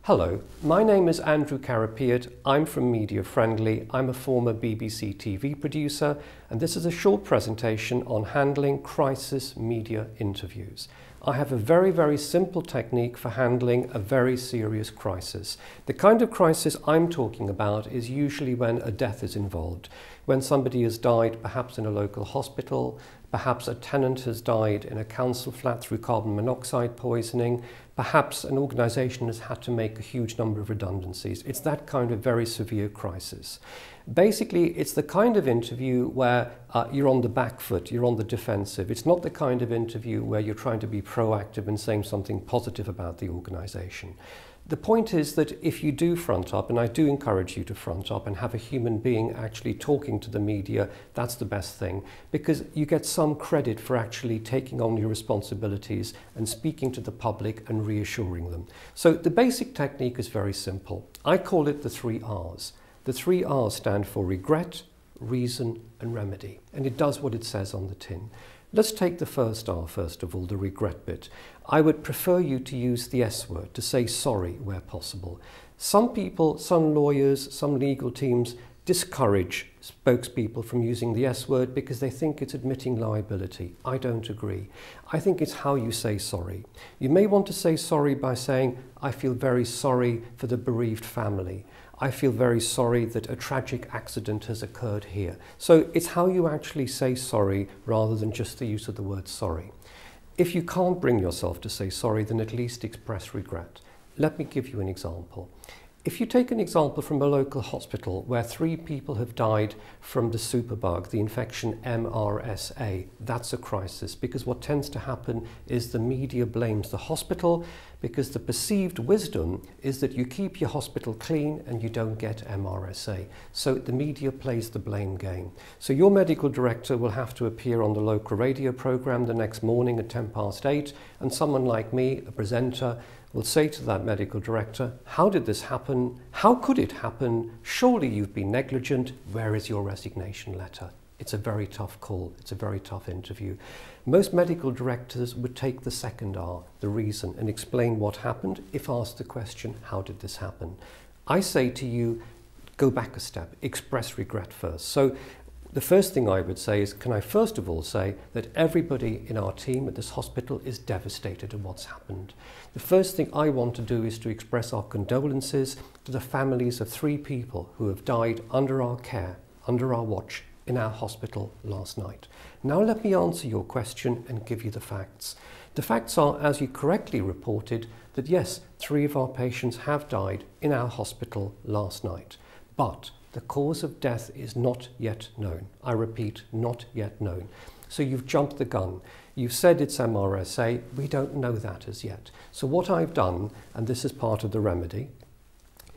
Hello, my name is Andrew Carapiat. I'm from Media Friendly. I'm a former BBC TV producer, and this is a short presentation on handling crisis media interviews. I have a very simple technique for handling a very serious crisis. The kind of crisis I'm talking about is usually when a death is involved, when somebody has died perhaps in a local hospital, perhaps a tenant has died in a council flat through carbon monoxide poisoning, perhaps an organisation has had to make a huge number of redundancies. It's that kind of very severe crisis. Basically, it's the kind of interview where you're on the back foot, you're on the defensive. It's not the kind of interview where you're trying to be proactive and saying something positive about the organisation. The point is that if you do front up, and I do encourage you to front up and have a human being actually talking to the media, that's the best thing, because you get some credit for actually taking on your responsibilities and speaking to the public and reassuring them. So the basic technique is very simple. I call it the 3 R's. The 3 R's stand for regret, reason and remedy, and it does what it says on the tin. Let's take the first R first of all, the regret bit. I would prefer you to use the S word, to say sorry where possible. Some people, some lawyers, some legal teams discourage spokespeople from using the S word because they think it's admitting liability. I don't agree. I think it's how you say sorry. You may want to say sorry by saying, I feel very sorry for the bereaved family. I feel very sorry that a tragic accident has occurred here. So it's how you actually say sorry rather than just the use of the word sorry. If you can't bring yourself to say sorry, then at least express regret. Let me give you an example. If you take an example from a local hospital where 3 people have died from the superbug, the infection MRSA, that's a crisis, because what tends to happen is the media blames the hospital because the perceived wisdom is that you keep your hospital clean and you don't get MRSA. So the media plays the blame game. So your medical director will have to appear on the local radio program the next morning at 8:10, and someone like me, a presenter, will say to that medical director, how did this happen? How could it happen? Surely you've been negligent. Where is your resignation letter? It's a very tough call. It's a very tough interview. Most medical directors would take the second R, the reason, and explain what happened if asked the question, how did this happen? I say to you, go back a step, express regret first. So the first thing I would say is, can I first of all say that everybody in our team at this hospital is devastated at what's happened. The first thing I want to do is to express our condolences to the families of 3 people who have died under our care, under our watch, in our hospital last night. Now let me answer your question and give you the facts. The facts are, as you correctly reported, that yes, 3 of our patients have died in our hospital last night, but the cause of death is not yet known. I repeat, not yet known. So you've jumped the gun. You've said it's MRSA. We don't know that as yet. So what I've done, and this is part of the remedy,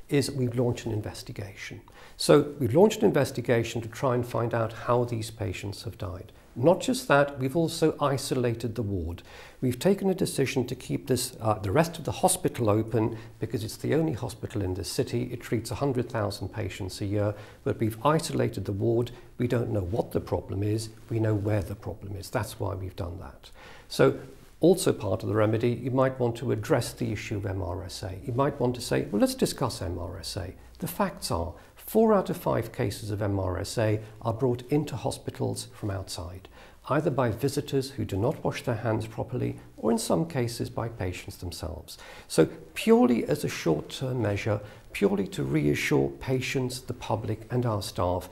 is we've launched an investigation. So we've launched an investigation to try and find out how these patients have died. Not just that, we've also isolated the ward. We've taken a decision to keep this, the rest of the hospital open because it's the only hospital in this city. It treats 100,000 patients a year, but we've isolated the ward. We don't know what the problem is. We know where the problem is. That's why we've done that. So also part of the remedy, you might want to address the issue of MRSA. You might want to say, well, let's discuss MRSA. The facts are, 4 out of 5 cases of MRSA are brought into hospitals from outside, either by visitors who do not wash their hands properly, or in some cases by patients themselves. So purely as a short-term measure, purely to reassure patients, the public and our staff,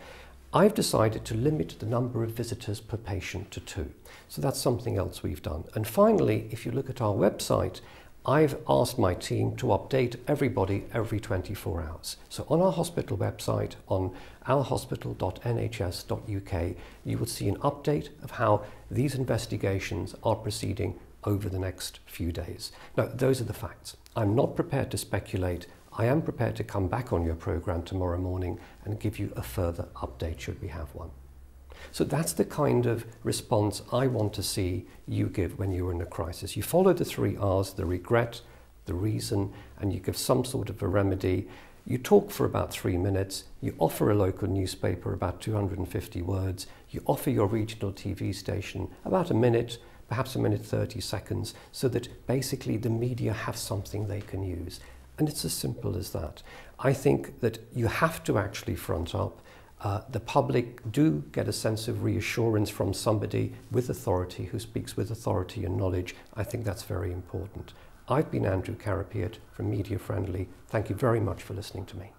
I've decided to limit the number of visitors per patient to 2. So that's something else we've done. And finally, if you look at our website, I've asked my team to update everybody every 24 hours. So on our hospital website, on ourhospital.nhs.uk, you will see an update of how these investigations are proceeding over the next few days. Now, those are the facts. I'm not prepared to speculate. I am prepared to come back on your program tomorrow morning and give you a further update should we have one. So that's the kind of response I want to see you give when you're in a crisis. You follow the 3 R's, the regret, the reason, and you give some sort of a remedy. You talk for about 3 minutes. You offer a local newspaper about 250 words. You offer your regional TV station about a minute, perhaps a minute 30 seconds, so that basically the media have something they can use. And it's as simple as that. I think that you have to actually front up. The public do get a sense of reassurance from somebody with authority who speaks with authority and knowledge. I think that's very important. I've been Andrew Carapiet from Media Friendly. Thank you very much for listening to me.